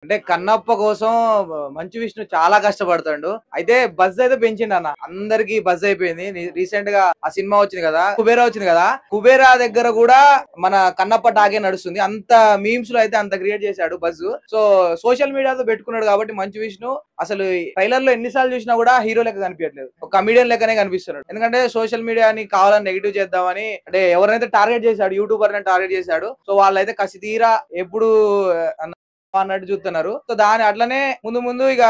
అంటే కన్నప్ప కోసం మంచు విష్ణు చాలా కష్టపడతాడు. అయితే బజ్ అయితే పెంచిండు అన్న. అందరికి బజ్ అయిపోయింది. రీసెంట్ గా ఆ సినిమా వచ్చింది కదా, కుబేరా వచ్చింది కదా. కుబేరా దగ్గర కూడా మన కన్నప్ప టాకే నడుస్తుంది. అంత మీమ్స్ లో అయితే అంత క్రియేట్ చేశాడు బజ్. సో సోషల్ మీడియాతో పెట్టుకున్నాడు కాబట్టి మంచు విష్ణు అసలు ట్రైలర్ లో ఎన్నిసార్లు చూసినా కూడా హీరో లెక్క కనిపించట్లేదు. ఒక కమిడియన్ లెక్కనే కనిపిస్తున్నాడు. ఎందుకంటే సోషల్ మీడియాని కావాలని నెగిటివ్ చేద్దామని, అంటే ఎవరైతే టార్గెట్ చేశాడు, యూట్యూబర్ ని టార్గెట్ చేశాడు. సో వాళ్ళైతే కసి తీరా ఎప్పుడు అన్నట్టు చూస్తున్నారు. సో దాని అట్లనే ముందు ముందు ఇక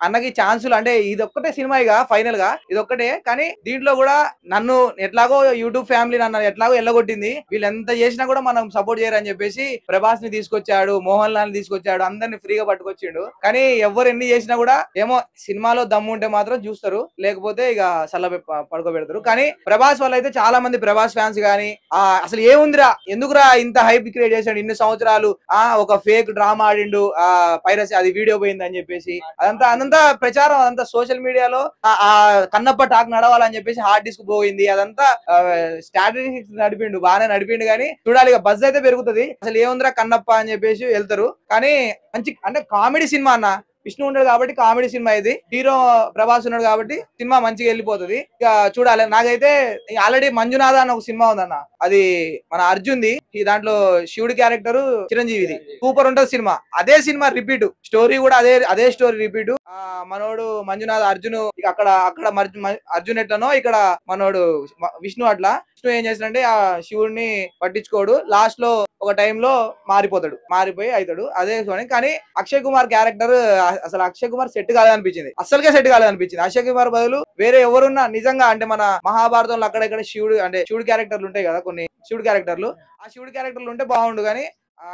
అన్నకి ఛాన్సులు, అంటే ఇది ఒక్కటే సినిమా ఇక ఫైనల్ గా ఇది ఒక్కటే. కానీ దీంట్లో కూడా నన్ను ఎట్లాగో యూట్యూబ్ ఫ్యామిలీ నన్ను ఎట్లాగో ఎల్లగొట్టింది, వీళ్ళు ఎంత చేసినా కూడా మనం సపోర్ట్ చేయరని చెప్పేసి ప్రభాస్ ని తీసుకొచ్చాడు, మోహన్ లాల్ ని తీసుకొచ్చాడు, అందరిని ఫ్రీగా పట్టుకొచ్చిండు. కానీ ఎవరు ఎన్ని చేసినా కూడా ఏమో సినిమాలో దమ్ము ఉంటే మాత్రం చూస్తారు, లేకపోతే ఇక సల్ల పడుకోబెడతారు. కానీ ప్రభాస్ వల్ల అయితే చాలా మంది ప్రభాస్ ఫ్యాన్స్ గానీ అసలు ఏముందిరా, ఎందుకురా ఇంత హైప్ క్రియేట్ చేశాడు ఇన్ని సంవత్సరాలు, ఒక ఫేక్ డ్రామా ఆడిండు, పైరసీ అది వీడియో పోయింది అని చెప్పేసి అదంతా ప్రచారం, అదంతా సోషల్ మీడియాలో ఆ కన్నప్ప టాక్ నడవాలని చెప్పేసి హార్డ్ డిస్క్ పోయింది. అదంతా స్ట్రాటజిక్స్ నడిపిండు, బాగానే నడిపిండు. కానీ చూడాలి ఇక బజ్ అయితే పెరుగుతుంది. అసలు ఏముందిరా కన్నప్ప అని చెప్పేసి వెళ్తారు. కానీ మంచి అంటే కామెడీ సినిమా అన్న. విష్ణు ఉన్నాడు కాబట్టి కామెడీ సినిమా ఇది, హీరో ప్రభాస్ ఉన్నాడు కాబట్టి సినిమా మంచిగా వెళ్ళిపోతుంది. ఇక చూడాలి. నాకైతే ఆల్రెడీ మంజునాథ అని ఒక సినిమా ఉందన్న, అది మన అర్జున్ది. ఈ దాంట్లో శివుడి క్యారెక్టర్ చిరంజీవిది, సూపర్ ఉంటది సినిమా. అదే సినిమా రిపీట్, స్టోరీ కూడా అదే స్టోరీ రిపీట్. మనోడు మంజునాథ అర్జున్ అక్కడ అర్జున్ ఎట్లనో ఇక్కడ మనోడు విష్ణు అట్లా. విష్ణు ఏం చేస్తాడంటే ఆ శివుడిని పట్టించుకోడు, లాస్ట్ లో ఒక టైంలో మారిపోయి అవుతాడు. అదే కానీ అక్షయ్ కుమార్ క్యారెక్టర్ అసలు అక్షయ్ కుమార్ సెట్ కాలేదనిపించింది, అసలుకే సెట్ కాలేదనిపించింది. అక్షయ్ కుమార్ బదులు వేరే ఎవరున్నా నిజంగా, అంటే మన మహాభారతంలో అక్కడెక్కడ శివుడు క్యారెక్టర్లు ఉంటాయి కదా, కొన్ని శివుడు క్యారెక్టర్లు, ఆ శివుడు క్యారెక్టర్లు ఉంటే బాగుండు. కానీ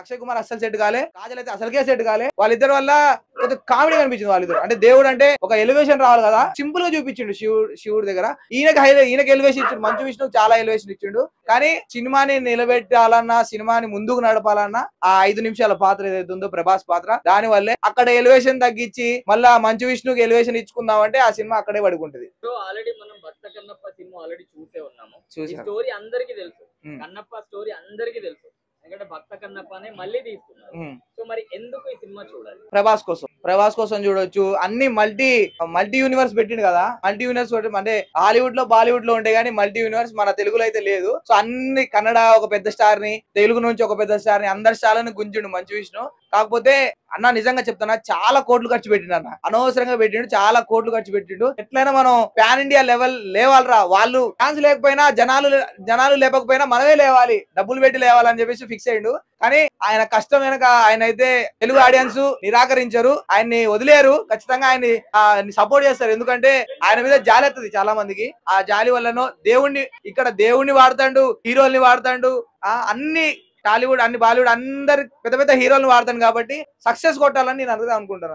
అక్షయ్ కుమార్ అస్సలు సెట్ కాలే, కాజల్ అయితే అసలుకే సెట్ కాలే. వాళ్ళిద్దరు వల్ల కొంచెం కామెడీ కనిపించింది. వాళ్ళిద్దరు అంటే దేవుడు అంటే ఒక ఎలివేషన్ రావాలి కదా, సింపుల్ గా చూపించిండు శివుడి దగ్గర. ఈయనకి ఎలివేషన్ ఇచ్చిండు, మంచు విష్ణు చాలా ఎలివేషన్ ఇచ్చిండు. కానీ సినిమాని నిలబెట్టాలన్నా, సినిమాని ముందుకు నడపాలన్నా ఆ 5 నిమిషాల పాత్ర ఏదైతే ఉందో ప్రభాస్ పాత్ర, దాని వల్లే అక్కడ ఎలివేషన్ తగ్గించి మళ్ళా మంచు విష్ణుకి ఎలివేషన్ ఇచ్చుకుందాం అంటే ఆ సినిమా అక్కడే పడుకుంటది. ఆల్రెడీ మనం భక్త కన్నప్ప సినిమా ఆల్రెడీ చూసే ఉన్నాము. స్టోరీ అందరికీ తెలుసు, కన్నప్ప స్టోరీ అందరికీ తెలుసు. ఎందుకంటే భక్త కన్నప్పనే మళ్ళీ తీసుకున్నారు. సో మరి ఎందుకు ఈ సినిమా చూడాలి? ప్రభాస్ కోసం చూడొచ్చు. అన్ని మల్టీ యూనివర్స్ పెట్టిండు కదా, మల్టీ యూనివర్స్ అంటే హాలీవుడ్ లో బాలీవుడ్ లో ఉంటాయి కానీ మల్టీ యూనివర్స్ మన తెలుగులో అయితే లేదు. సో అన్ని కన్నడ ఒక పెద్ద స్టార్ ని, తెలుగు నుంచి ఒక పెద్ద స్టార్ ని, అందరి స్టార్లను గుంజిండు మంచు విష్ణు. కాకపోతే అన్న నిజంగా చెప్తున్నా, చాలా కోట్లు ఖర్చు పెట్టిండు అన్న, అనవసరంగా పెట్టిండు, చాలా కోట్లు ఖర్చు పెట్టిండు. ఎట్లయినా మనం పాన్ ఇండియా లెవెల్ లేవాలరా, వాళ్ళు ఫ్యాన్స్ లేకపోయినా జనాలు లేకపోయినా మనమే లేవాలి, డబ్బులు పెట్టి లేవాలని చెప్పేసి ఫిక్స్ అయ్యిండు. కానీ ఆయన కష్టం వెనక ఆయన అయితే తెలుగు ఆడియన్స్ నిరాకరించరు, ఆయన్ని వదిలేరు, ఖచ్చితంగా ఆయన్ని సపోర్ట్ చేస్తారు. ఎందుకంటే ఆయన మీద జాలి వస్తుంది చాలా మందికి. ఆ జాలి వల్లనో దేవుణ్ణి వాడతాడు, హీరోల్ని వాడతాడు, అన్ని టాలీవుడ్ అన్ని బాలీవుడ్ అందరు పెద్ద పెద్ద హీరోలను వాడతాను కాబట్టి సక్సెస్ కొట్టాలని నేను అనుకుంటున్నాను.